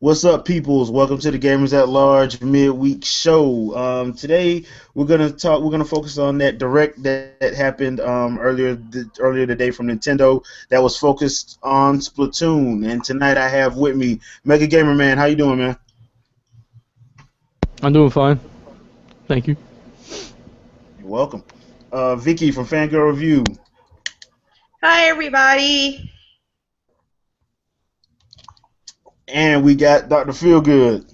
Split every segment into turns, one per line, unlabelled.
What's up, peoples? Welcome to the Gamers at Large midweek show. Today we're gonna focus on that direct that happened earlier today from Nintendo that was focused on Splatoon. And tonight I have with me Mega Gamer Man. How you doing, man?
I'm doing fine. Thank you.
You're welcome. Vicky from Fangirl Review,
Hi, everybody.
and we got Dr. Feelgood.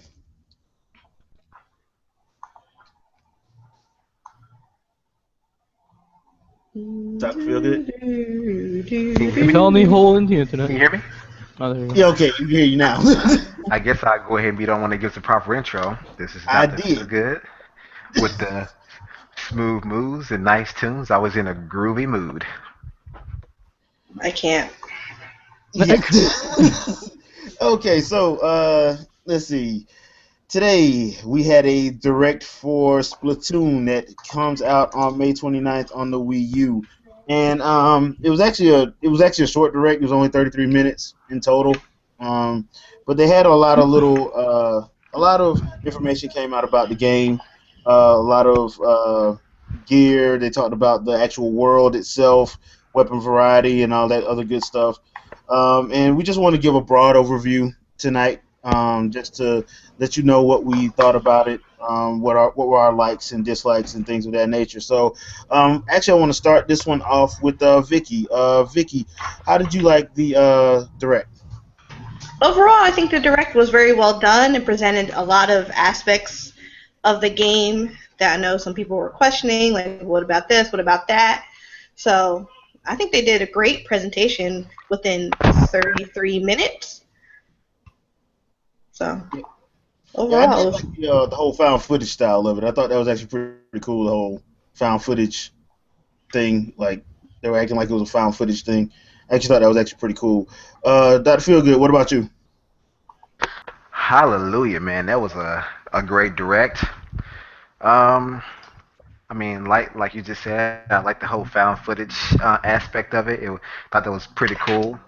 Dr. Feelgood.
Can you hear me?
Felony hole in the
Can
internet.
you hear me?
Oh, there you go.
Yeah, okay, we can hear you now.
I guess I'll go ahead and be the one that gives the proper intro. This is
I
Dr.
did.
Feelgood with the smooth moves and nice tunes. I was in a groovy mood.
I can't.
Yeah. Okay, so let's see. Today we had a direct for Splatoon that comes out on May 29th on the Wii U, and it was actually a short direct. It was only 33 minutes in total, but they had a lot of information came out about the game, a lot of gear. They talked about the actual world itself, weapon variety, and all that other good stuff. And we just want to give a broad overview tonight, just to let you know what we thought about it, what were our likes and dislikes and things of that nature. So, actually, I want to start this one off with Vicky. Vicky, how did you like the direct?
Overall, I think the direct was very well done and presented a lot of aspects of the game that I know some people were questioning, like, what about this? What about that? So, I think they did a great presentation within 33 minutes. So,
Yeah, I
overall,
did like the whole found footage style of it. I thought that was actually pretty cool. The whole found footage thing, like they were acting like it was a found footage thing. I actually thought that was actually pretty cool. Dr. Feelgood, what about you?
Hallelujah, man. That was a great direct. Um, I mean, like you just said, I like the whole found footage aspect of it. Thought that was pretty cool.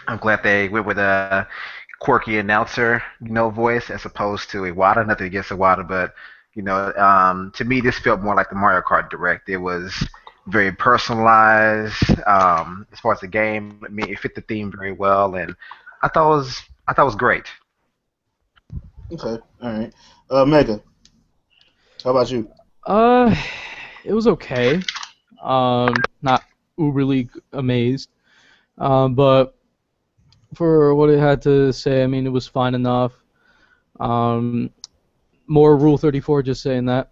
I'm glad they went with a quirky announcer, voice as opposed to Iwata. Nothing against Iwata, but to me, this felt more like the Mario Kart Direct. It was very personalized as far as the game. I mean, it fit the theme very well, and I thought it was great.
Okay, all right. Mega, how about you?
Uh, it was okay. Not uberly amazed. But for what it had to say, I mean, it was fine enough. Um, more Rule 34, just saying that.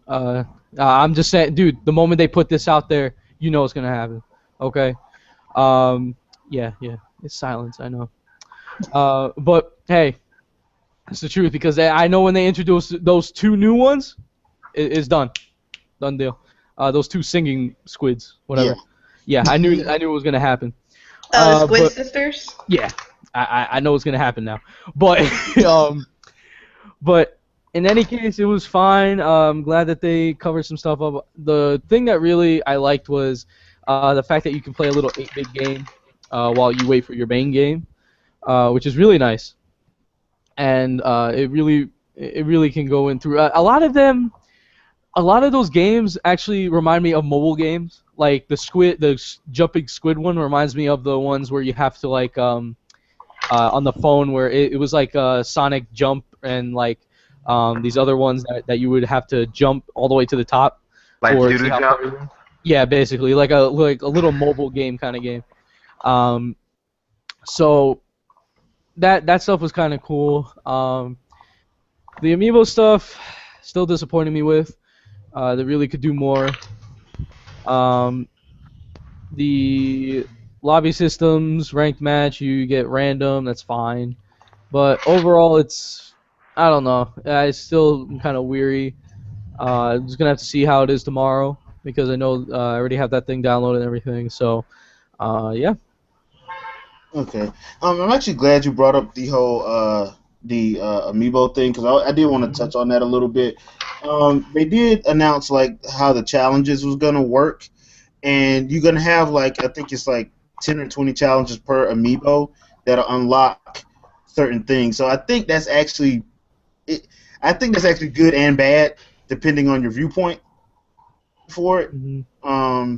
Uh, I'm just saying, dude. The moment they put this out there, you know it's gonna happen. Okay. Um, yeah. It's silence. I know. But hey, it's the truth because I know when they introduce those two new ones, it's done. Done deal. Those two singing squids,
Yeah.
whatever. Yeah, I knew it was gonna happen.
the Squid
But
Sisters.
yeah, I know it's gonna happen now. But but in any case, it was fine. I'm glad that they covered some stuff up. The thing that really I liked was the fact that you can play a little 8-bit game while you wait for your main game, which is really nice. And it really can go in through a lot of them. A lot of those games actually remind me of mobile games. Like the jumping squid one reminds me of the ones where you have to like on the phone where it was like Sonic Jump and like these other ones that you would have to jump all the way to the top
Like
for see
Doodoo
how
Jump.
far you were. Yeah, basically like a little mobile game kind of game. Um, so that stuff was kind of cool. The amiibo stuff still disappointed me with. They really could do more. Um, the lobby systems, ranked match, you get random, that's fine. But overall, I don't know. I still am kind of weary. I'm just gonna have to see how it is tomorrow because I know I already have that thing downloaded and everything. So, yeah.
Okay. I'm actually glad you brought up the amiibo thing because I did want to touch on that a little bit. They did announce like how the challenges was gonna work, and you're gonna have like I think it's like 10 or 20 challenges per amiibo that'll unlock certain things. So I think that's actually good and bad depending on your viewpoint for it.
Hmm.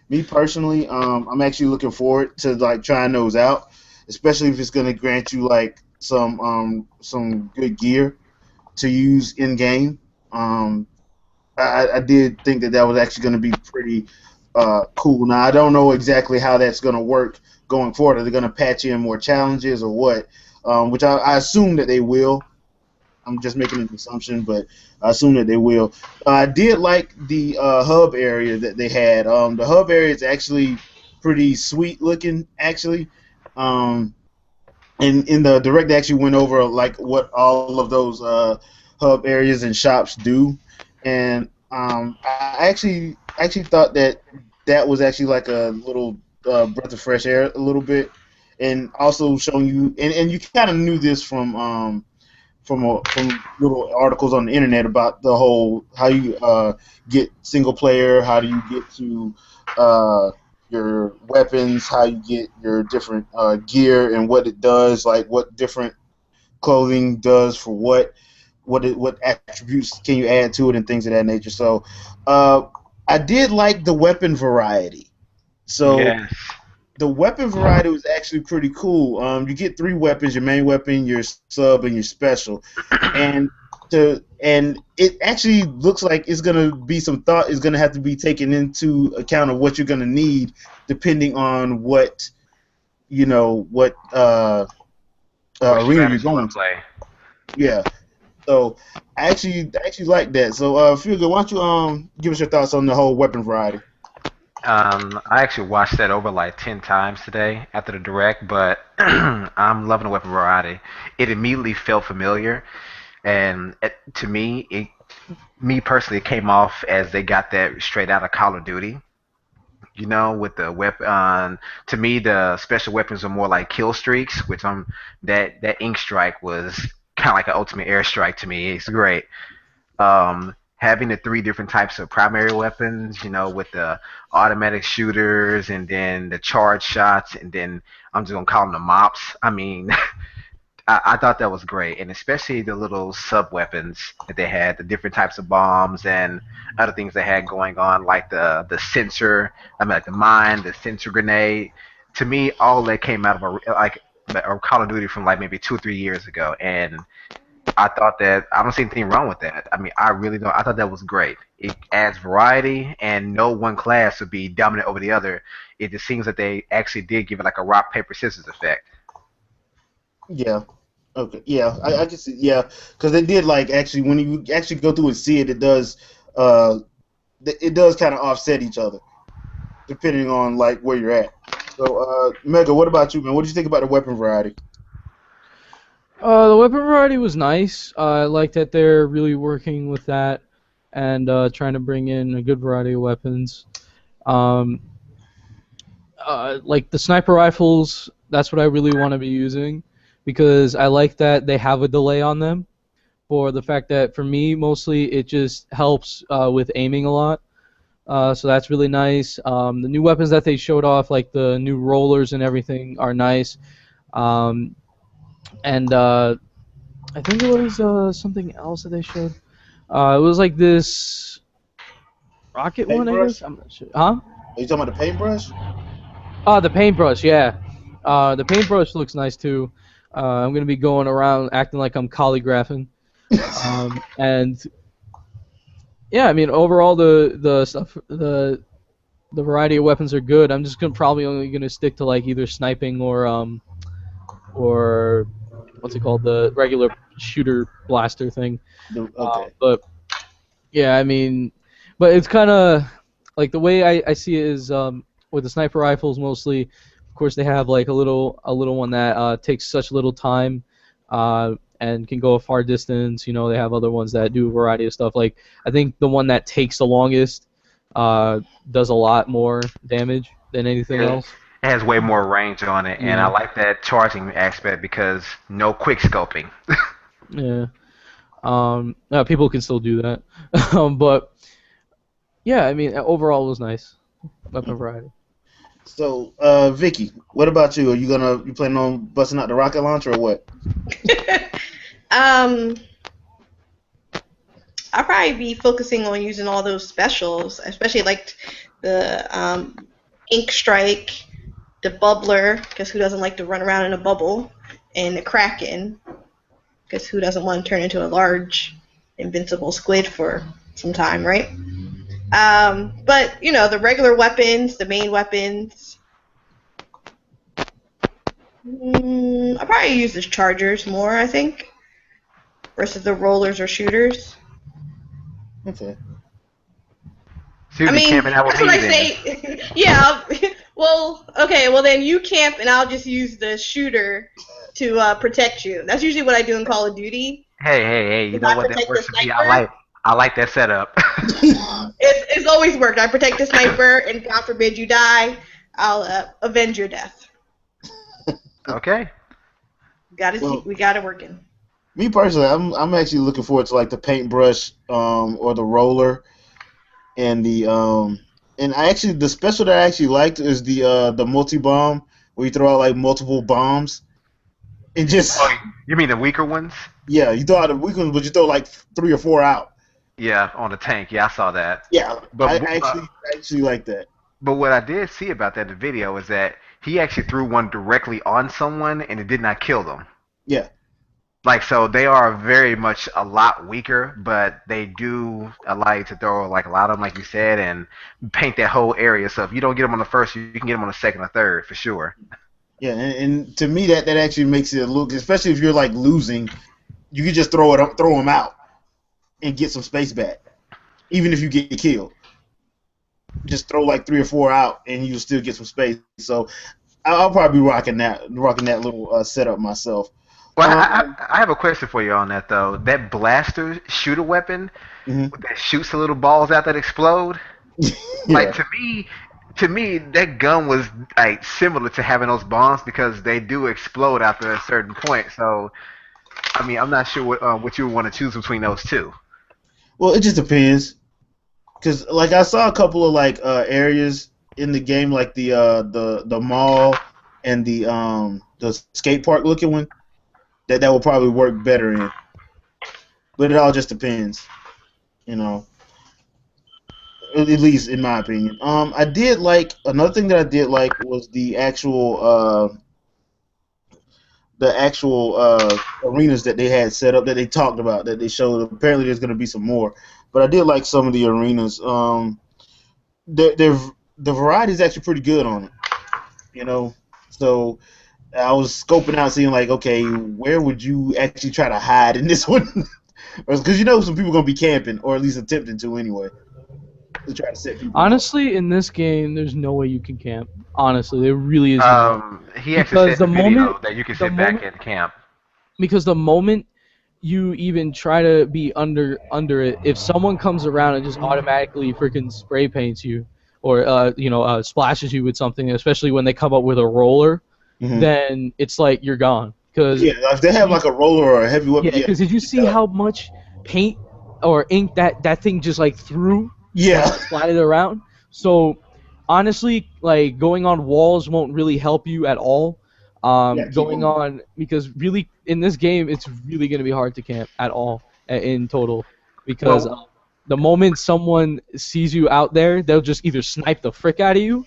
Me personally, I'm actually looking forward to like trying those out, especially if it's going to grant you like some good gear to use in game. Um, I did think that was actually going to be pretty cool. Now I don't know exactly how that's going to work going forward. Are they going to patch in more challenges or what? Which I assume that they will. I'm just making an assumption, but I assume that they will. I did like the hub area that they had. The hub area is actually pretty sweet looking, actually. Um, and in the direct, they actually went over like what all of those hub areas and shops do, and I actually thought that was actually like a little breath of fresh air, a little bit, and also showing you, and you kind of knew this from little articles on the internet about the whole how you get single player, how do you get to your weapons, how you get your different gear and what it does, like what different clothing does for what attributes can you add to it and things of that nature. So I did like the weapon variety. So
Yes.
the weapon variety was actually pretty cool. You get 3 weapons: your main weapon, your sub, and your special. And it actually looks like it's gonna be some thought is gonna have to be taken into account of what you're gonna need, depending on what what
What
arena you're
strategy you
going
want to
to.
play?
Yeah. So I actually like that. So feel good. Why don't you give us your thoughts on the whole weapon variety?
I actually watched that over like 10 times today after the direct, but I'm loving the weapon variety. It immediately felt familiar, and to me, me personally, it came off as they got that straight out of Call of Duty. You know, with the weapon. To me, the special weapons are more like kill streaks, which that ink strike was kind of like an ultimate airstrike to me. It's great. Having the 3 different types of primary weapons, with the automatic shooters and then the charge shots, and then I'm just gonna call them the mops. I mean, I thought that was great, and especially the little sub weapons that they had, the different types of bombs and other things they had going on, like the sensor. I mean, like the mine, the sensor grenade. To me, all that came out of a Call of Duty from like maybe 2 or 3 years ago, and I thought that I don't see anything wrong with that. I mean, I really don't. I thought that was great. It adds variety, and no one class would be dominant over the other. It just seems that they actually did give it like a rock paper scissors effect.
Yeah. Okay. Yeah. I can see. Yeah, because they did like actually when you actually go through and see it, uh it does kind of offset each other depending on like where you're at. So Mega, what about you, man? What did you think about the weapon variety?
The weapon variety was nice. I like that they're really working with that and trying to bring in a good variety of weapons. Um, like the sniper rifles, that's what I really want to be using because I like that they have a delay on them. For the fact that for me, mostly it just helps with aiming a lot. So that's really nice. The new weapons that they showed off, like the new rollers and everything, are nice. Um, and I think it was something else that they showed. It was like this rocket one, I guess.
Paintbrush?
I'm not sure. Huh?
Are you talking about the paintbrush?
The paintbrush. Yeah. The paintbrush looks nice too. I'm gonna be going around acting like I'm calligraphing. And yeah, I mean overall the stuff the variety of weapons are good. I'm just gonna probably only gonna stick to like either sniping or what's it called, the regular shooter blaster thing.
Okay.
But yeah, I mean, but it's kind of like the way I see it is with the sniper rifles mostly. Of course, they have like a little one that takes such little time and can go a far distance. You know, they have other ones that do a variety of stuff. Like I think the one that takes the longest uh, does a lot more damage than anything
It
else.
has way more range on it, and I
Yeah,
like that charging aspect because no quick scoping.
yeah. People can still do that, but yeah, I mean, overall it was nice. Weapon variety.
So, Vicky, what about you? Are you planning on busting out the rocket launcher or what?
um, I'll probably be focusing on using all those specials, especially like the ink strike, the bubbler, because who doesn't like to run around in a bubble, and the kraken, because who doesn't want to turn into a large invincible squid for some time, right? But the regular weapons, the main weapons, I probably use the chargers more, I think, versus the rollers or shooters.
Okay.
So
I
you'll be
mean,
camping out with
that's what
me
I
then.
say. Yeah. Well, okay. Well, then you camp, and I'll just use the shooter to protect you. That's usually what I do in Call of Duty.
Hey, you
Is
know
I
what? That
protect the
works for me.
sniper.
I like that setup.
It's always worked. I protect the sniper, and God forbid you die, I'll avenge your death.
Okay.
Well,
We got it working.
me personally, I'm actually looking forward to like the paintbrush or the roller and and I actually the special that I actually liked is the multi bomb where you throw out like multiple bombs and just
Oh, you mean the weaker ones?
yeah, you throw out the weak ones, but you throw like 3 or 4 out.
Yeah, on the tank. Yeah, I saw that.
Yeah,
But
I actually like that.
but what I did see about that in the video is that he actually threw one directly on someone and it did not kill them.
Yeah,
Like, so they are very much a lot weaker, but they do allow you to throw like a lot of them, like you said, and paint that whole area. So if you don't get them on the first, you can get them on the second or third for sure.
yeah, and to me that actually makes it look, especially if you're like losing, you can just throw them out and get some space back, even if you get killed. Just throw like 3 or 4 out, and you still get some space. So I'll probably be rocking that little setup myself.
Well,
Um,
I have a question for you on that though. That blaster shooter weapon
mhm.
that shoots the little balls out that explode. Like
Yeah.
to me, that gun was like similar to having those bombs because they do explode after a certain point. So I mean, I'm not sure what you would want to choose between those two.
Well, it just depends, cause like I saw a couple of like areas in the game, like the mall and the skate park looking one that will probably work better in. But it all just depends, you know. At least in my opinion. I did like another thing that I did like was the actual arenas that they had set up that they talked about that they showed. Apparently, there's going to be some more, but I did like some of the arenas. The variety is actually pretty good on it, you know. So I was scoping out, seeing like, okay, where would you actually try to hide in this one? Because some people are going to be camping, or at least attempting to anyway, to try to set people off.
Honestly, in this game, there's no way you can camp. Honestly, there really is no way.
He actually
Because
said in
the
the
moment,
video that you can
the
sit back
moment,
in camp.
because the moment you even try to be under it, if someone comes around and just automatically freaking spray paints you, or splashes you with something, especially when they come up with a roller,
Hmm.
then it's like you're gone. Because
Yeah, if they have like a roller or a heavy weapon,
yeah,
yeah,
because did you see how much paint or ink that thing just like threw when
yeah,
it splattered around? So honestly, like going on walls won't really help you at all.
yeah. Keep
Going
them.
on because really in this game it's really gonna be hard to camp at all in total because
Well,
the moment someone sees you out there, they'll just either snipe the frick out of you,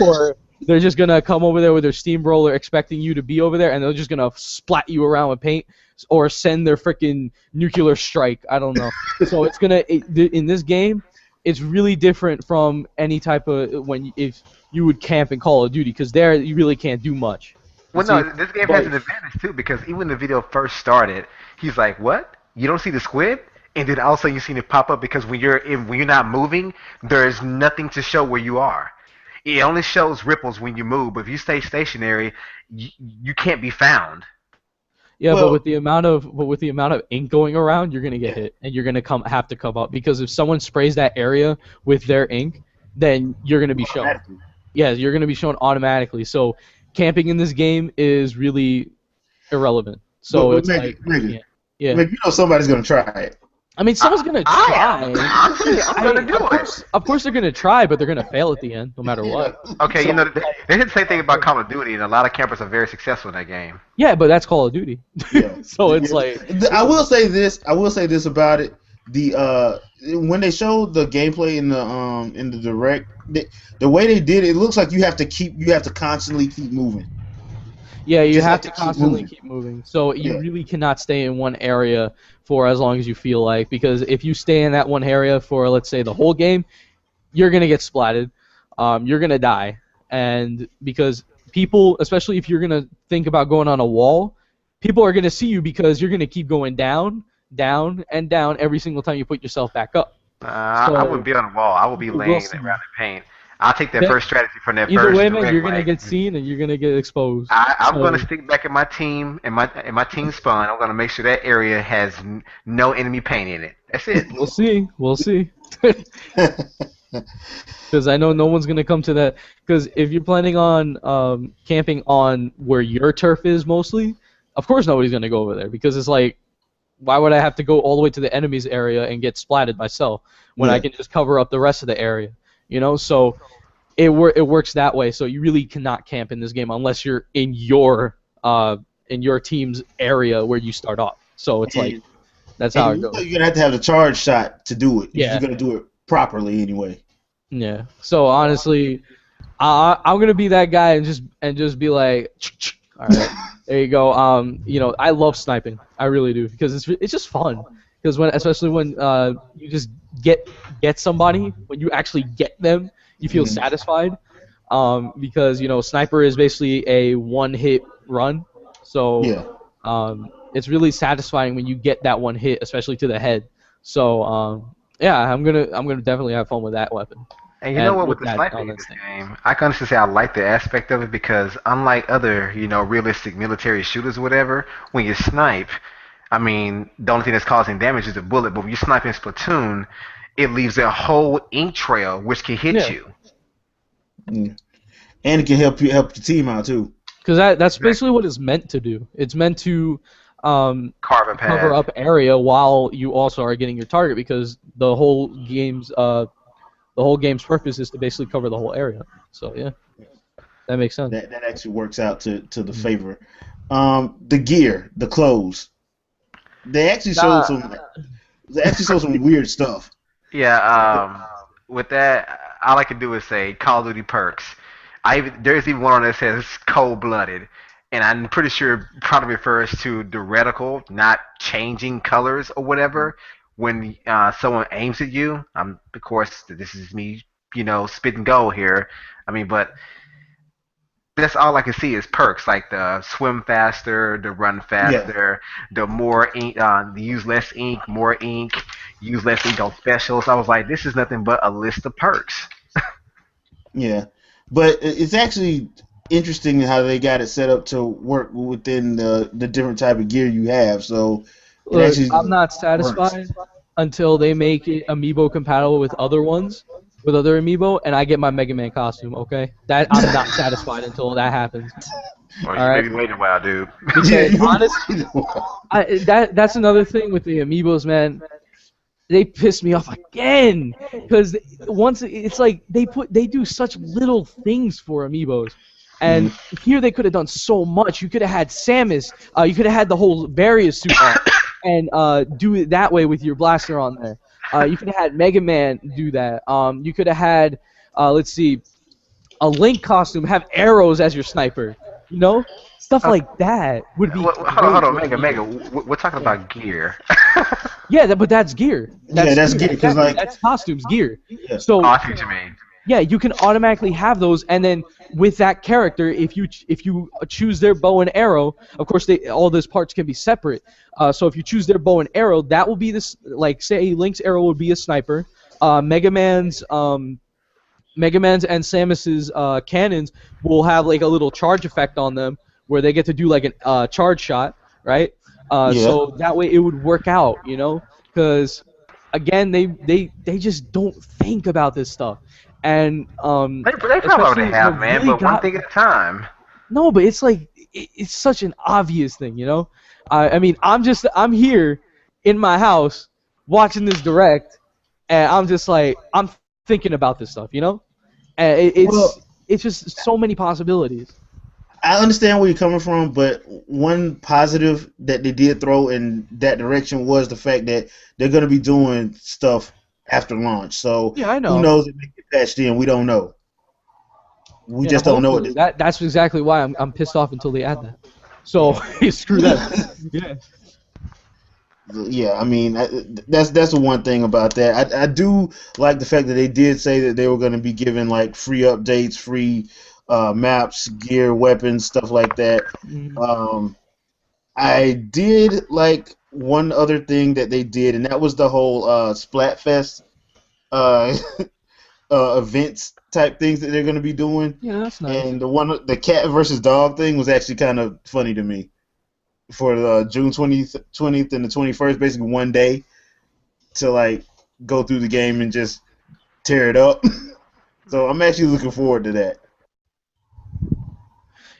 or they're just gonna come over there with their steamroller expecting you to be over there, and they're just gonna splat you around with paint or send their freaking nuclear strike. I don't know. So in this game, it's really different from any type of if you would camp in Call of Duty because there you really can't do much. You
well,
see,
no, this game has
but
an advantage too because even when the video first started, he's like, "What? You don't see the squid?" And then also you see it pop up because when you're not moving, there's nothing to show where you are. It only shows ripples when you move, but if you stay stationary, you can't be found.
yeah,
Well,
but with the amount of ink going around, you're gonna get
yeah.
hit, and you're gonna have to come up because if someone sprays that area with their ink, then you're gonna be shown.
Automatically.
Yeah, you're gonna be shown automatically. So camping in this game is really irrelevant. So
But
it's
Megan,
like,
Megan,
yeah, yeah.
Megan, somebody's gonna try it.
I mean, someone's gonna
I am.
try.
I'm gonna do
Of course, they're gonna try, but they're gonna fail at the end, no matter
Yeah.
what.
Okay,
So,
you know, they did the same thing about Call of Duty, and a lot of campers are very successful in that game.
yeah, but that's Call of Duty.
Yeah.
So it's like,
I will say this. I will say this about it. When they showed the gameplay in the direct, the way they did it, it looks like you have to constantly keep moving.
yeah, you
Just
have
have
to
to keep
constantly
moving.
keep moving. So you
Yeah.
really cannot stay in one area for as long as you feel like, because if you stay in that one area for, let's say, the whole game, you're gonna get splatted. You're gonna die, and because people, especially if you're gonna think about going on a wall, people are gonna see you because you're gonna keep going down, down, and down every single time you put yourself back up.
I wouldn't
So
be on the wall. I would be
people will
laying
see
around
you.
in paint. I'll take that
That-
first strategy from that
Either
first
way, man,
direct.
you're gonna
Like,
get seen and you're gonna get exposed.
I'm
So
gonna stick back in my team and my team spawn. I'm gonna make sure that area has no enemy paint in it. That's it.
we'll see. We'll see. Because I know no one's gonna come to that. Because if you're planning on camping on where your turf is mostly, of course nobody's gonna go over there because it's like, why would I have to go all the way to the enemy's area and get splatted myself when I
Yeah.
can just cover up the rest of the area? You know, so it works that way. So you really cannot camp in this game unless you're in your team's area where you start off. So it's like that's how it
And
goes.
you're gonna have to have the charge shot to do it. If
Yeah.
you're gonna do it properly anyway.
Yeah. So honestly, I'm gonna be that guy and just be like, all right, there you go. You know, I love sniping. I really do because it's just fun. Because especially when you just get somebody, when you actually get them, you feel satisfied. Because you know, sniper is basically a one-hit run. So
Yeah.
it's really satisfying when you get that one hit, especially to the head. So yeah, I'm gonna definitely have fun with that weapon.
And you know what, with the
that
sniping
on
in
that
this
thing.
game, I can honestly say I like the aspect of it because unlike other, realistic military shooters or whatever, when you snipe, I mean, the only thing that's causing damage is the bullet, but when you snipe in Splatoon, it leaves a whole ink trail which can hit
Yeah.
you.
Mm. And it can help your team out too.
Because that's basically what it's meant to do. It's meant to
Carve a path.
cover up area while you also are getting your target, because the whole game's purpose is to basically cover the whole area. So yeah, that makes sense.
That actually works out to the favor. The gear, the clothes. They actually showed some weird stuff.
Yeah, with that, all I can do is say Call of Duty perks. There's even one on there that says cold-blooded, and I'm pretty sure it probably refers to the reticle not changing colors or whatever when someone aims at you. Of course, this is me, spitting gold here. I mean, but that's all I can see is perks like the swim faster, the run faster, the more ink, the use less ink, more ink, use less ink on specials. I was like, this is nothing but a list of perks.
Yeah, but it's actually interesting how they got it set up to work within the different type of gear you have. So it
Look,
actually
I'm not satisfied until they make it amiibo compatible with other ones, with other amiibo, and I get my Mega Man costume. Okay, that I'm not satisfied until that happens.
Or
All right.
maybe wait a while, dude.
Because honestly, that's another thing with the amiibos, man. They piss me off again because once it's like they do such little things for amiibos, and here they could have done so much. You could have had Samus, you could have had the whole Various suit on, and do it that way with your blaster on there. You could have had Mega Man do that. You could have had, let's see, a Link costume, have arrows as your sniper. You know, stuff like that would be.
Hold on, Mega. We're talking about gear.
Yeah, but that's gear.
That's gear, 'cause, like-
that's costumes gear.
Yeah.
So
I see what you mean.
yeah, you can automatically have those, and then with that character, if you choose their bow and arrow, of course all those parts can be separate. So if you choose their bow and arrow, that will be this, like say Link's arrow would be a sniper. Mega Man's and Samus's cannons will have like a little charge effect on them where they get to do like a charge shot, right? So that way it would work out, you know, because again they just don't think about this stuff, and
They probably
especially
have,
what
man,
really
but one
got-
thing at a time.
No, but it's like it's such an obvious thing, you know. I mean, I'm here in my house watching this direct, and I'm just like, I'm thinking about this stuff, you know? And
Well,
it's just so many possibilities.
I understand where you're coming from, but one positive that they did throw in that direction was the fact that they're going to be doing stuff after launch. So
Yeah, I
who
know.
knows if they get patched in? We don't know. We
Yeah,
just don't know at
hopefully.
this
That's exactly why I'm pissed off until they add that. So screw them.
point.
Yeah.
Yeah, I mean that's the one thing about that. I do like the fact that they did say that they were going to be giving like free updates, free maps, gear, weapons, stuff like that.
Mm.
Um, I did like one other thing that they did, and that was the whole Splatfest uh, events type things that they're going to be doing.
Yeah, that's nice.
And the cat versus dog thing was actually kind of funny to me for the June 20th and the 21st, basically one day to like go through the game and just tear it up. So I'm actually looking forward to that.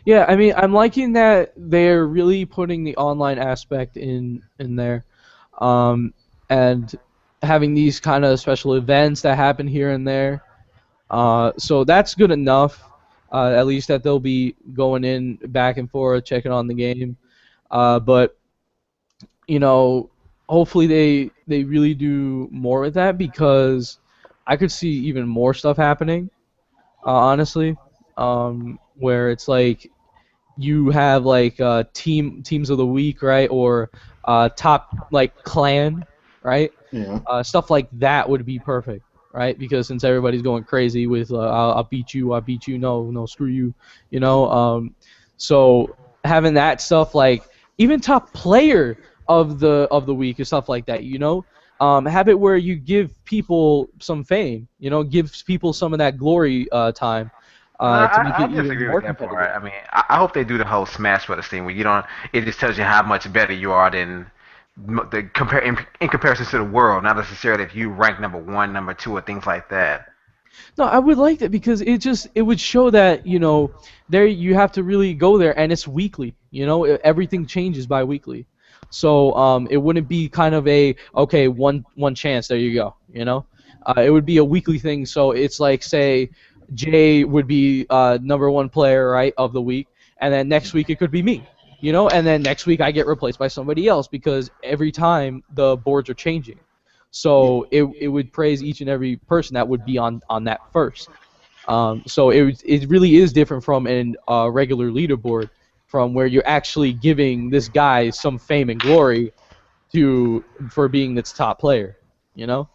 Yeah, I mean, I'm liking that they're really putting the online aspect in there, um, and having these kind of special events that happen here and there. So that's good enough. At least that they'll be going in back and forth, checking on the game. But you know, hopefully they really do more with that because I could see even more stuff happening. Honestly, where it's like you have like teams of the week, right, or top like clan, right?
Yeah.
Stuff like that would be perfect, right? Because since everybody's going crazy with I'll beat you, no, no, screw you, you know. So having that stuff like even top player of the week or stuff like that, you know. Have it where you give people some fame, you know, gives people some of that glory time
No,
to make
I
it even
disagree with
more
that
competitive.
part. I mean, I hope they do the whole Smash Brothers thing where you don't. It just tells you how much better you are than the compare in comparison to the world, not necessarily if you rank number one, number two, or things like that.
No, I would like that because it would show that there you have to really go there and it's weekly. Everything changes bi-weekly, so it wouldn't be kind of a okay one chance there you go. It would be a weekly thing. So it's like say Jay would be number one player right of the week, and then next week it could be me. And then next week I get replaced by somebody else because every time the boards are changing.
Yeah.
So it would praise each and every person that would be on that first. So it really is different from an regular leaderboard, from where you're actually giving this guy some fame and glory for being its top player. You know,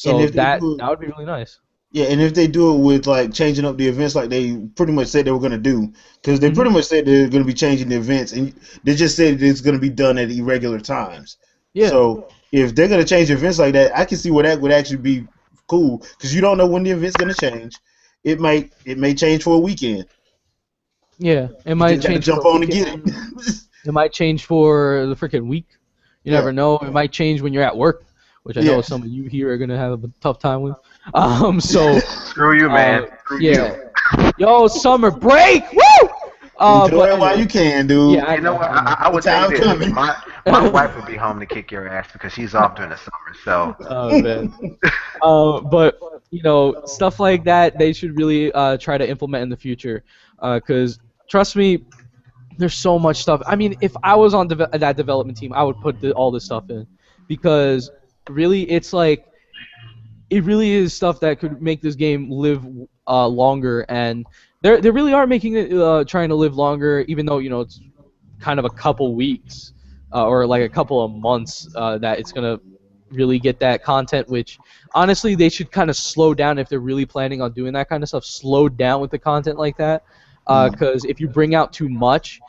And
so
if they
that
do
would be really nice.
Yeah, and if they do it with like changing up the events like they pretty much said they were going to do, because they
Hmm.
pretty much said they're going to be changing the events, and they just said it's going to be done at irregular times.
Yeah,
So if they're going to change events like that, I can see where that would actually be cool, because you don't know when the event's going to change. It may change for a weekend.
yeah. It
You
might
just got to
change for
jump
a
on and get it.
weekend. It might change for the freaking week. You
Yeah.
never know. It might change when you're at work, which I know
Yeah.
some of you here are gonna have a tough time with. So
Screw you,
Uh,
man. Screw
yeah.
you.
Yo, summer break. Woo!
Enjoy
But
it while you
anyway.
can, dude.
Yeah, I
You know
know.
what?
I know.
I
The
would tell you
time
this.
coming.
My wife would be home to kick your ass because she's off during the summer. So
Oh man. But stuff like that they should really try to implement in the future. Because trust me, there's so much stuff. I mean, if I was on that development team, I would put all this stuff in, because really, it's like it really is stuff that could make this game live longer, and they really are making it trying to live longer, even though it's kind of a couple weeks or like a couple of months that it's gonna really get that content. Which honestly, they should kind of slow down if they're really planning on doing that kind of stuff. Slow down with the content like that,
Mm.
because if you bring out too much,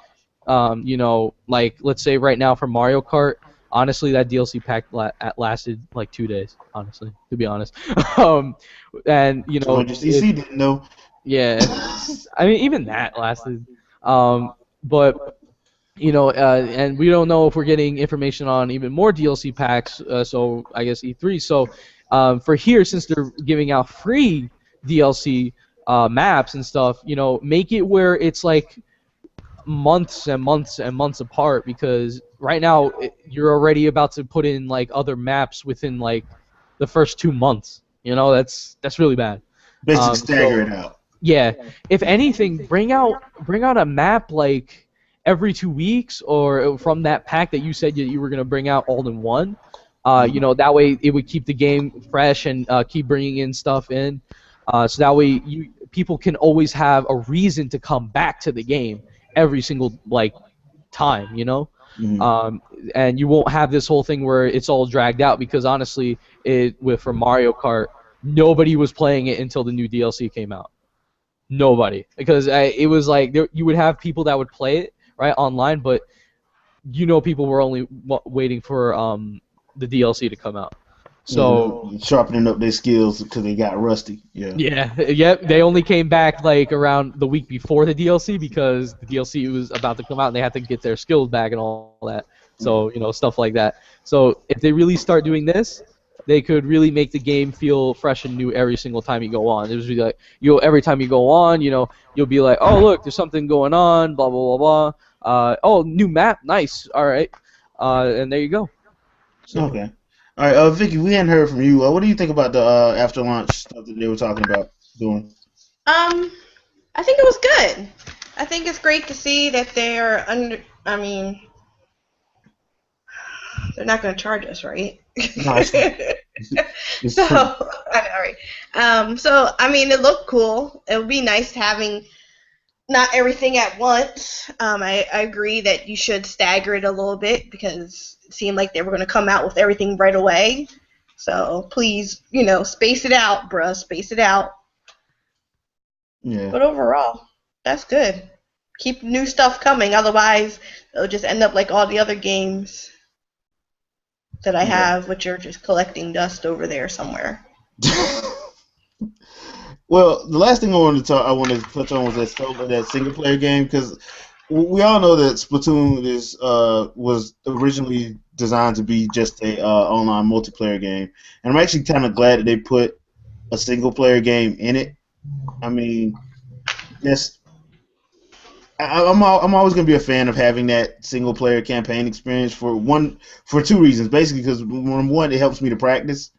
like let's say right now for Mario Kart, honestly, that DLC pack lasted like 2 days. Honestly, to be honest, um, and
200cc didn't know.
yeah, I mean even that lasted, but and we don't know if we're getting information on even more DLC packs. So I guess E3. So for here, since they're giving out free DLC maps and stuff, make it where it's like months and months and months apart because right now you're already about to put in like other maps within like the first 2 months. You know, that's really bad.
Basically, stagger
So
it out.
yeah, if anything, bring out a map like every 2 weeks or from that pack that you said you were gonna bring out all in one. That way it would keep the game fresh and keep bringing in stuff in. So that way people can always have a reason to come back to the game every single like time.
Mhm.
Um, and you won't have this whole thing where it's all dragged out because honestly, for Mario Kart, nobody was playing it until the new DLC came out. Nobody, because it was like you would have people that would play it right online, but people were only waiting for the DLC to come out. So
Sharpening up their skills because they got rusty. Yeah.
yep, they only came back like around the week before the DLC because the DLC was about to come out and they had to get their skills back and all that. So stuff like that. So if they really start doing this, they could really make the game feel fresh and new every single time you go on. There's really like every time you go on, you'll be like, oh look, there's something going on, blah blah blah blah. Oh, new map, nice, all right, and there you go. So.
Okay. All right, Vicky, we hadn't heard from you. What do you think about the after launch stuff that they were talking about doing?
I think it was good. I think it's great to see that they're under. I mean, they're not going to charge us, right?
No, it's
So,
free.
I know, right? So I mean, it looked cool. It would be nice having not everything at once. I agree that you should stagger it a little bit because it seemed like they were going to come out with everything right away. So please, space it out, bruh. Space it out.
Yeah.
But overall, that's good. Keep new stuff coming. Otherwise, it'll just end up like all the other games that I have, which are just collecting dust over there somewhere.
Well, the last thing I wanted to touch on was that single player game because we all know that Splatoon was originally designed to be just a online multiplayer game, and I'm actually kind of glad that they put a single player game in it. I mean, I'm always gonna be a fan of having that single player campaign experience for two reasons. Basically, because one, it helps me to practice,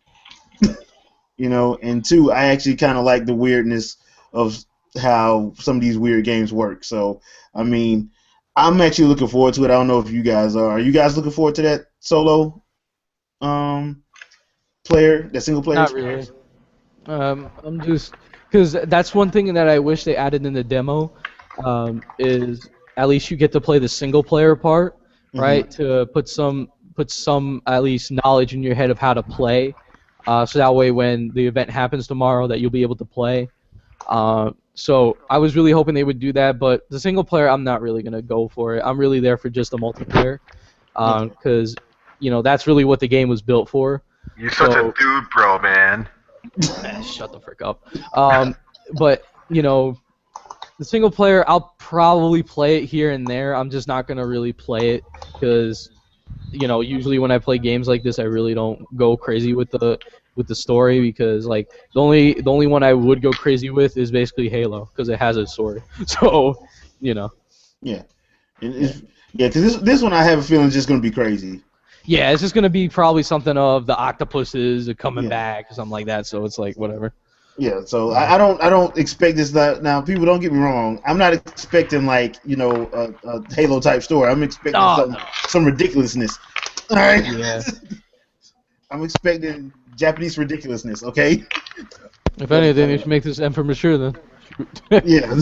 and two, I actually kind of like the weirdness of how some of these weird games work. So, I mean, I'm actually looking forward to it. I don't know if you guys are. Are you guys looking forward to that solo that single player
Not really.
experience?
I'm just because that's one thing that I wish they added in the demo. Is at least you get to play the single player part, right? To put some at least knowledge in your head of how to play, so that way when the event happens tomorrow, that you'll be able to play. So I was really hoping they would do that, but the single player, I'm not really gonna go for it. I'm really there for just the multiplayer, because that's really what the game was built for.
You're such a
So,
dude, bro, man.
shut the frick up. But the single player, I'll probably play it here and there. I'm just not gonna really play it because, usually when I play games like this, I really don't go crazy with the story because like the only one I would go crazy with is basically Halo because it has a story. So,
Yeah. Because this one I have a feeling is just gonna be crazy.
yeah, it's just gonna be probably something of the octopuses are coming
Yeah.
back or something like that. So it's like whatever.
Yeah, so I don't expect this. Now, people don't get me wrong. I'm not expecting like a Halo type story. I'm expecting
No.
some ridiculousness. All right.
Yeah.
I'm expecting Japanese ridiculousness. Okay.
If anything, they should make this M for mature then.
Yeah.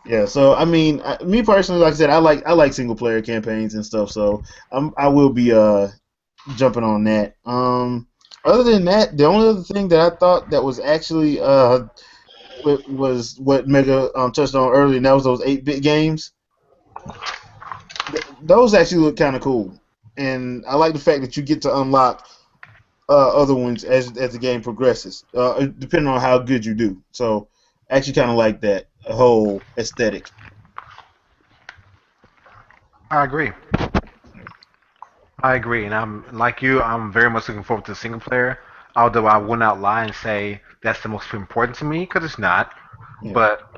Yeah. So I mean, me personally, like I said, I like single player campaigns and stuff. So I will be jumping on that. Other than that, the only other thing that I thought that was actually was what Mega touched on earlier, and that was those 8-bit games. Those actually look kind of cool, and I like the fact that you get to unlock other ones as the game progresses, depending on how good you do. So, I actually kind of like that whole aesthetic.
I agree. I agree, and I'm like you. I'm very much looking forward to the single player. Although I will not lie and say that's the most important to me, because it's not.
Yeah.
But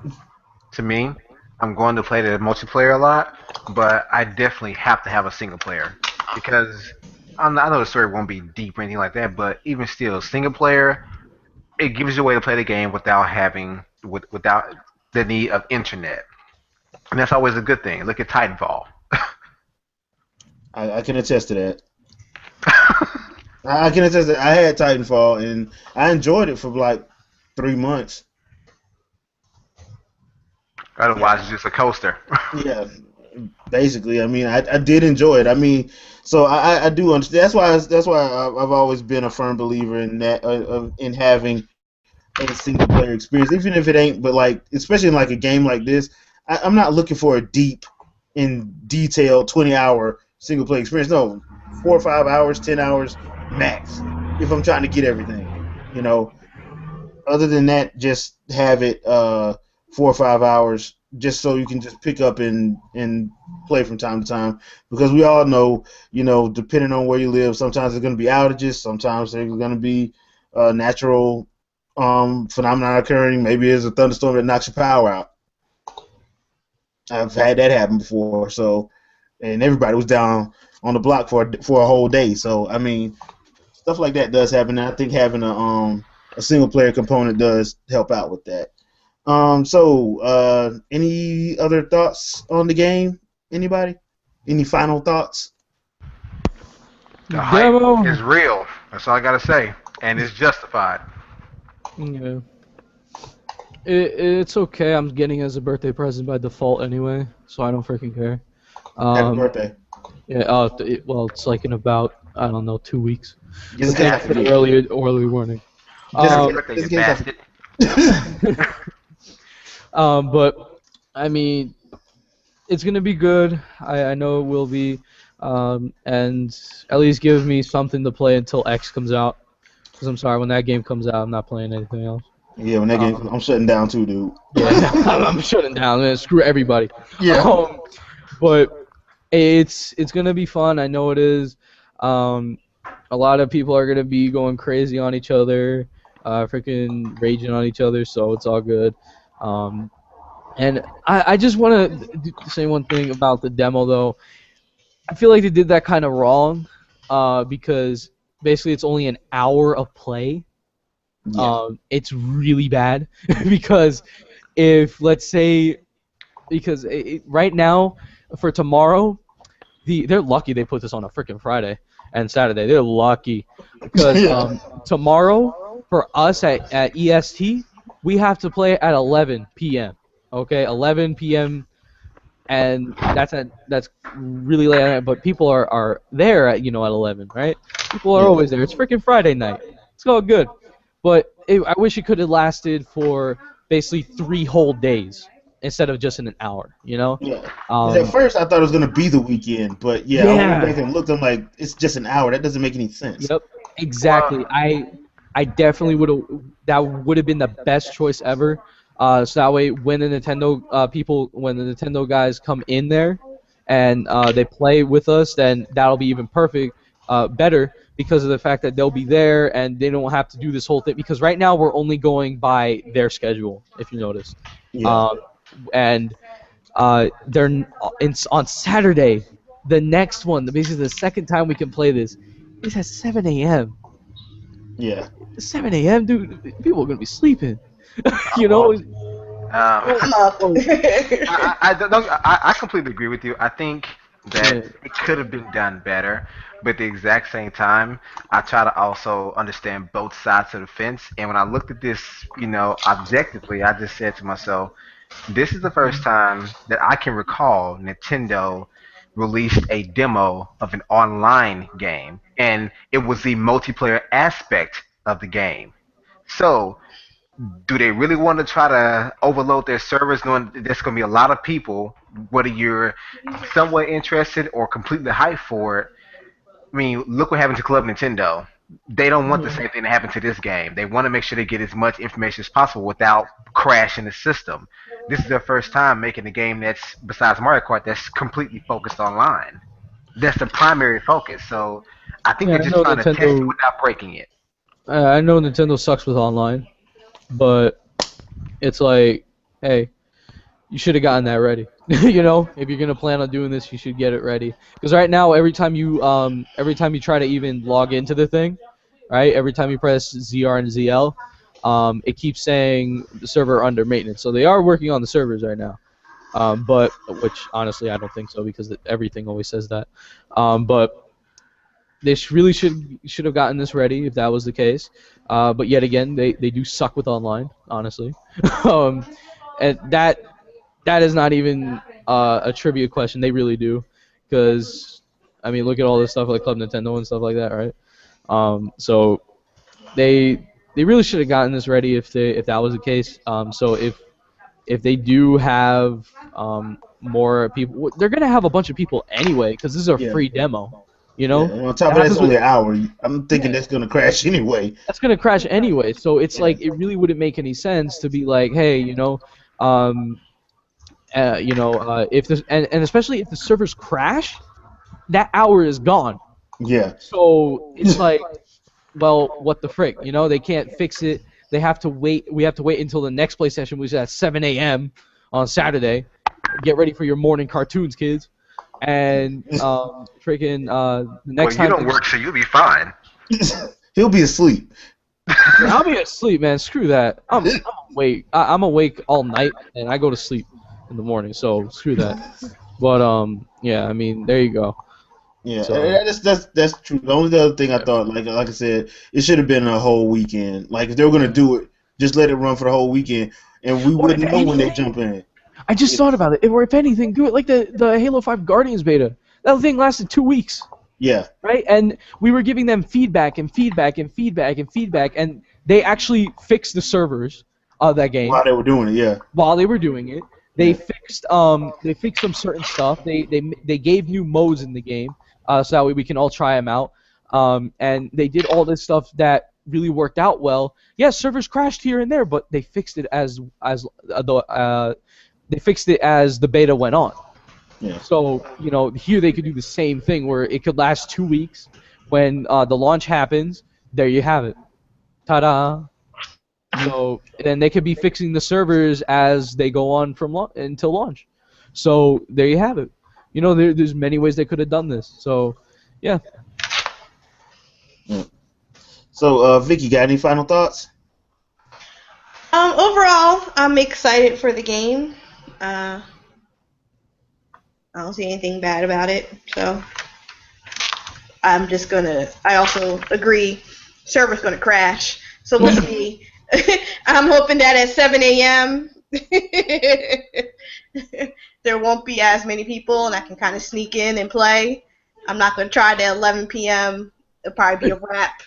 to me, I'm going to play the multiplayer a lot, but I definitely have to have a single player because I know the story won't be deep or anything like that, but even still, single player it gives you a way to play the game without without the need of internet, and that's always a good thing. Look at Titanfall.
I can attest to that. I can attest that I had Titanfall and I enjoyed it for like 3 months.
Otherwise, it's just a coaster.
Yeah, basically. I mean, I did enjoy it. I mean, so I do understand. That's why I've always been a firm believer in that in having a single player experience, even if it ain't. But like, especially in like a game like this, I'm not looking for a deep, in detailed 20-hour single player experience. No, 4 or 5 hours, 10 hours max. If I'm trying to get everything, you know. Other than that, just have it 4 or 5 hours, just so you can just pick up and play from time to time. Because we all know, depending on where you live, sometimes there's going to be outages, sometimes there's going to be natural phenomena occurring. Maybe there's a thunderstorm that knocks your power out. I've had that happen before. So, and everybody was down on the block for a whole day. So, I mean, stuff like that does happen. And I think having a single player component does help out with that. Any other thoughts on the game? Anybody? Any final thoughts?
The hype is real. That's all I gotta say, and it's justified.
Yeah. It's okay. I'm getting it as a birthday present by default anyway, so I don't freaking care.
Happy birthday.
Yeah. Well, it's like in about, I don't know, 2 weeks.
Just
Early warning.
Happy birthday, you bastard.
But I mean, it's gonna be good. I know it will be. And at least give me something to play until X comes out. Because I'm sorry, when that game comes out, I'm not playing anything else.
Yeah, when that game comes, I'm shutting down too, dude.
Yeah, I'm shutting down, man. Screw everybody.
Yeah.
But it's gonna be fun. I know it is. A lot of people are gonna be going crazy on each other, freaking raging on each other. So it's all good. And I just want to say one thing about the demo, though. I feel like they did that kind of wrong, because basically it's only an hour of play.
Yeah.
It's really bad because if, let's say, because right now for tomorrow, they're lucky they put this on a freaking Friday and Saturday. They're lucky because tomorrow for us at EST, we have to play at 11 p.m. Okay, 11 p.m. and that's really late at night, but people are there at 11, right? People are always there. It's freaking Friday night. It's all good. But I wish it could have lasted for basically 3 whole days instead of just in an hour,
Yeah. At first I thought it was gonna be the weekend, but I went back and looked. I'm like, it's just an hour. That doesn't make any sense.
Yep. Exactly. I definitely would have. That would have been the best choice ever. So that way, when the Nintendo when the Nintendo guys come in there and they play with us, then that'll be even better because of the fact that they'll be there and they don't have to do this whole thing. Because right now we're only going by their schedule, if you notice.
Yeah.
And they're on Saturday, the next one, basically the second time we can play this, is at 7 a.m.
Yeah.
7 a.m., dude. People are gonna be sleeping. You know.
I'm up.
I completely agree with you. I think that it could have been done better, but at the exact same time, I try to also understand both sides of the fence. And when I looked at this, objectively, I just said to myself, this is the first time that I can recall Nintendo released a demo of an online game, and it was the multiplayer aspect of the game. So do they really want to try to overload their servers knowing there's going to be a lot of people, whether you're somewhat interested or completely hyped for it? I mean, look what happened to Club Nintendo. They don't want the same thing to happen to this game. They want to make sure they get as much information as possible without crashing the system. This is their first time making a game that's, besides Mario Kart, that's completely focused online. That's the primary focus. So I think they're just trying to test it without breaking it.
I know Nintendo sucks with online. But it's like, hey, you should have gotten that ready. You know, if you're gonna plan on doing this, you should get it ready. Because right now, every time you try to even log into the thing, right? Every time you press ZR and ZL, it keeps saying the server under maintenance. So they are working on the servers right now. But which honestly I don't think so because everything always says that. But they really should have gotten this ready if that was the case. But yet again, they do suck with online, honestly. um, and that is not even a trivia question. They really do, because I mean, look at all this stuff like Club Nintendo and stuff like that, right? So they really should have gotten this ready if that was the case. So if they do have more people, they're gonna have a bunch of people anyway, because this is a
Yeah.
free demo. You
Yeah,
know,
and on top of that, it's only an hour. I'm thinking that's gonna crash anyway.
that's gonna crash anyway. So it's like it really wouldn't make any sense to be like, hey, if this and especially if the servers crash, that hour is gone.
Yeah.
So it's like, well, what the frick? You know, they can't fix it. They have to wait. We have to wait until the next play session, which is at 7 a.m. on Saturday. Get ready for your morning cartoons, kids. And the next
Well, you
time
don't work, so you'll be fine.
He'll be asleep.
I'll be asleep, man. Screw that. I'm awake. I'm awake all night, and I go to sleep in the morning. So screw that. But yeah. I mean, there you go.
Yeah,
So-
that's true. The only other thing I thought, like I said, it should have been a whole weekend. Like if they were gonna do it, just let it run for the whole weekend, and we wouldn't know when they jump in.
I just thought about it. Or if anything, do it like the Halo 5 Guardians beta. That thing lasted 2 weeks,
Yeah,
right? And we were giving them feedback and feedback and feedback and feedback, and they actually fixed the servers of that game
while they were doing it. Yeah,
while they were doing it. They fixed some certain stuff. They gave new modes in the game, so that way we can all try them out. And they did all this stuff that really worked out well. Yeah, servers crashed here and there, but they fixed it as the beta went on.
yeah.
So, here they could do the same thing where it could last 2 weeks. When the launch happens, there you have it. Ta-da! So then they could be fixing the servers as they go on until launch. So there you have it. There's many ways they could have done this. So, yeah.
So, Vicky, got any final thoughts?
Overall, I'm excited for the game. I don't see anything bad about it, so I also agree, server's gonna crash, so we'll see. I'm hoping that at 7 a.m. there won't be as many people, and I can kind of sneak in and play. I'm not gonna try it at 11 p.m. It'll probably be a wrap.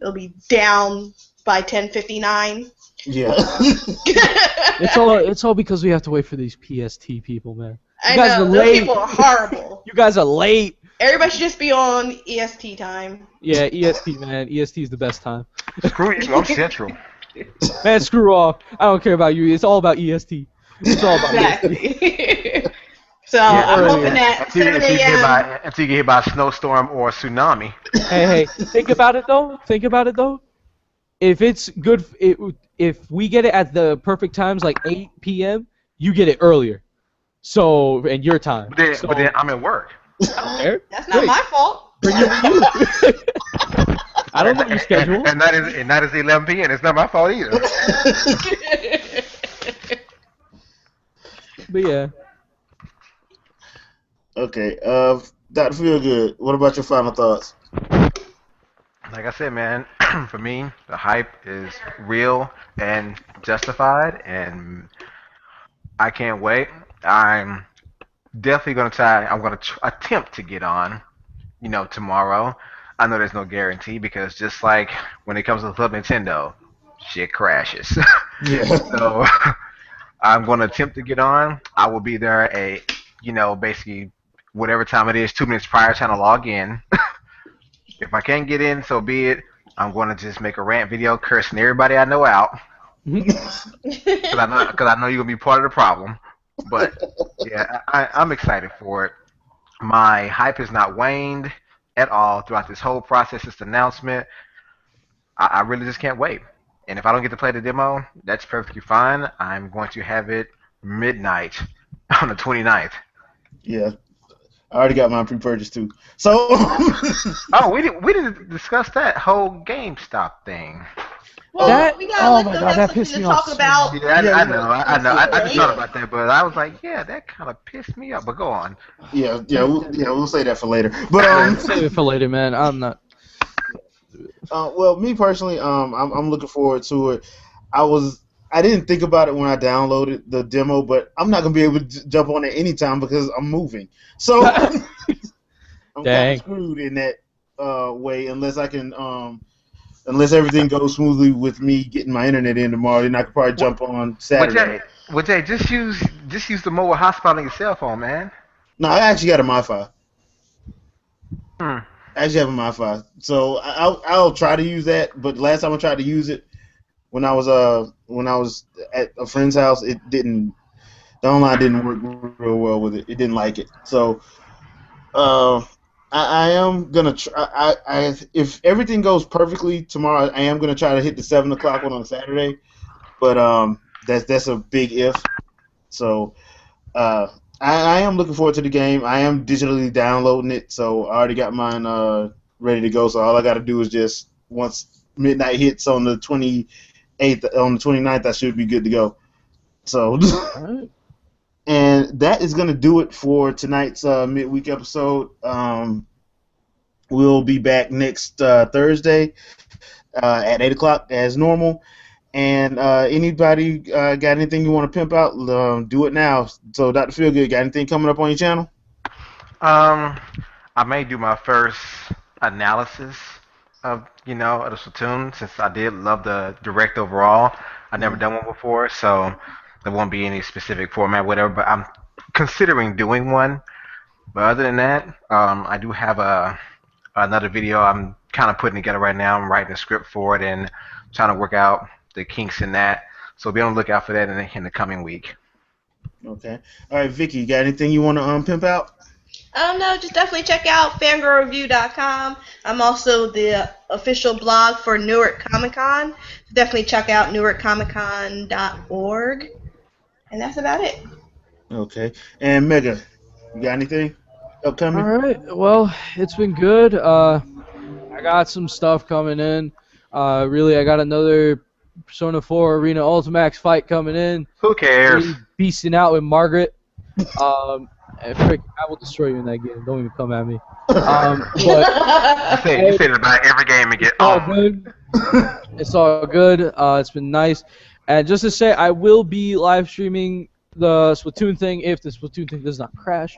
It'll be down by 10:59.
Yeah.
It's all because we have to wait for these PST people, man.
I know, those people are horrible.
You guys are late.
Everybody should just be on EST time.
Yeah, EST, man. EST is the best time.
Screw you, I'm Central.
Man, screw off. I don't care about you. It's all about EST. It's all about EST.
Exactly. So I'm hoping that 7 a.m.
Until you get hit by a snowstorm or a tsunami.
Hey, think about it though. If it's good, if we get it at the perfect times, like 8 p.m., you get it earlier. So, and your time.
But then I'm at work.
I don't care.
That's not my fault.
Bring you. I don't know your schedule.
And that is 11 p.m. It's not my fault either.
But yeah.
Okay. Dr. Feelgood, what about your final thoughts?
Like I said, man, for me, the hype is real and justified, and I can't wait. I'm definitely going to try. I'm going to attempt to get on, tomorrow. I know there's no guarantee because just like when it comes to Club Nintendo, shit crashes.
Yeah.
So I'm going to attempt to get on. I will be there basically whatever time it is, 2 minutes prior, trying to log in. If I can't get in, so be it. I'm going to just make a rant video cursing everybody I know out. Because I know you're going to be part of the problem. But, yeah, I'm excited for it. My hype has not waned at all throughout this whole process, this announcement. I really just can't wait. And if I don't get to play the demo, that's perfectly fine. I'm going to have it midnight on the 29th.
Yeah, I already got mine pre-purchased too. So,
Oh, we didn't discuss that whole GameStop thing.
Well,
That
we gotta
oh
let
my
them
god,
have
that
something
pissed
to
me off
talk
so
about.
much.
Yeah,
yeah,
I
yeah,
know, I know. I just thought
Later.
about that, but I was like, yeah, that kind of pissed me off. But go on.
we'll say that for later. But
Save it for later, man. I'm not.
well, me personally, I'm looking forward to it. I didn't think about it when I downloaded the demo, but I'm not gonna be able to jump on it anytime because I'm moving. So I'm kind of
Dang.
screwed in that way unless everything goes smoothly with me getting my internet in tomorrow. Then I could probably
Well,
jump on
well,
Saturday.
Jay, just use the mobile hotspot on your cell phone, man.
No, I actually got a MiFi.
Hmm.
I actually have a MiFi, so I'll try to use that. But last time I tried to use it when I was at a friend's house, it didn't. The online didn't work real well with it. It didn't like it. So uh, I am gonna try. If everything goes perfectly tomorrow, I am gonna try to hit the 7 o'clock one on Saturday. But that's a big if. So uh, I am looking forward to the game. I am digitally downloading it, so I already got mine ready to go. So all I got to do is just once midnight hits on the 28th, on the 29th, I should be good to go. So.
Alright.
And that is going to do it for tonight's midweek episode. We'll be back next Thursday at 8 o'clock as normal. And anybody got anything you want to pimp out, do it now. So, Dr. Feelgood, got anything coming up on your channel?
Um, I may do my first analysis of the Splatoon since I did love the direct overall. I've never done one before, so there won't be any specific format, whatever. But I'm considering doing one. But other than that, I do have another video I'm kind of putting together right now. I'm writing a script for it and trying to work out the kinks in that. So be on the lookout for that in the coming week.
Okay. All right, Vicky, you got anything you want to pimp out?
No, just definitely check out fangirlreview.com. I'm also the official blog for Newark Comic Con. Definitely check out newarkcomiccon.org. And that's about it.
Okay. And Mega, you got anything upcoming?
Alright, well, it's been good. I got some stuff coming in. Really, I got another Persona 4 Arena Ultimax fight coming in.
Who cares?
Me beasting out with Margaret. I will destroy you in that game. Don't even come at me. But
You say it about every game and get
it's all
on.
good. It's all good. It's been nice. And just to say, I will be live streaming the Splatoon thing if the Splatoon thing does not crash.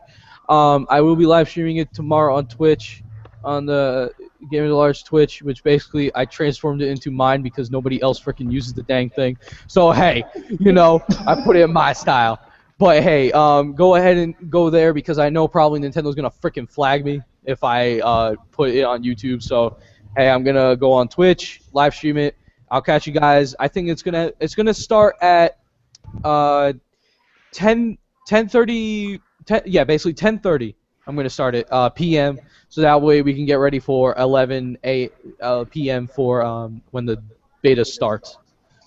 I will be live streaming it tomorrow on Twitch, on the Game of the Large Twitch, which basically I transformed it into mine because nobody else freaking uses the dang thing. So hey, I put it in my style. But hey, go ahead and go there because I know probably Nintendo's gonna freaking flag me if I put it on YouTube. So hey, I'm gonna go on Twitch, live stream it. I'll catch you guys. I think it's gonna start at 10:30. Yeah, basically 10:30. I'm gonna start it p.m. So that way we can get ready for 11 p.m. for when the beta starts.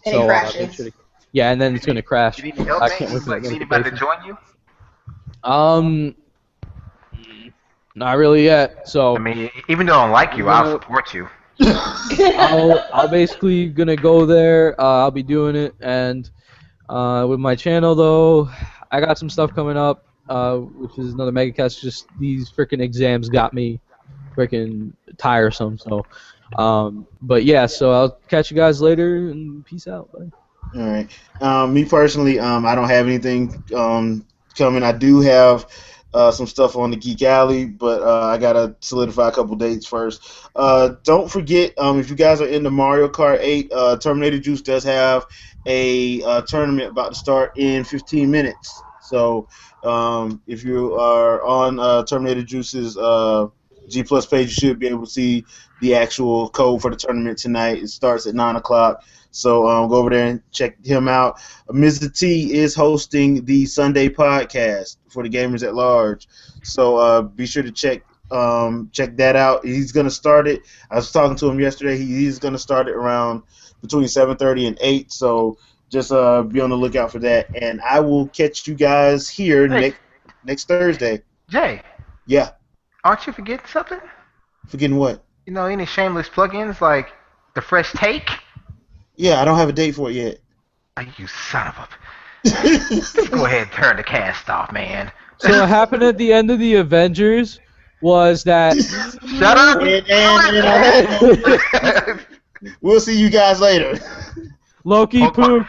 And it
So
crashes.
make sure to, yeah, and then it's gonna crash.
You need any help,
I
man?
can't wait for that
You need anybody to
notification.
join you?
Not really yet. So
I mean, even though I don't like you, I'll support you.
I'll basically gonna go there. I'll be doing it, and with my channel though, I got some stuff coming up, which is another megacast. Just these freaking exams got me freaking tiresome. So, but yeah. So I'll catch you guys later, and peace out. Bye.
All right. Me personally, I don't have anything coming. I do have some stuff on the Geek Alley, but I gotta solidify a couple dates first. Don't forget, if you guys are into Mario Kart 8, Terminator Juice does have a tournament about to start in 15 minutes. So if you are on Terminator Juice's G Plus page, you should be able to see the actual code for the tournament tonight. It starts at 9 o'clock. So go over there and check him out. Mr. T is hosting the Sunday podcast for the gamers at large. So be sure to check that out. He's gonna start it. I was talking to him yesterday. He's gonna start it around between 7:30 and 8. So just be on the lookout for that. And I will catch you guys here
Hey,
next Thursday.
Jay,
Yeah,
aren't you forgetting something?
forgetting what?
You know, any shameless plugins like the Fresh Take?
Yeah, I don't have a date for it yet.
Oh, you son of a... Just go ahead and turn the cast off, man.
So what happened at the end of the Avengers was that
Shut up!
And we'll see you guys later.
Loki
Hope-
pooped.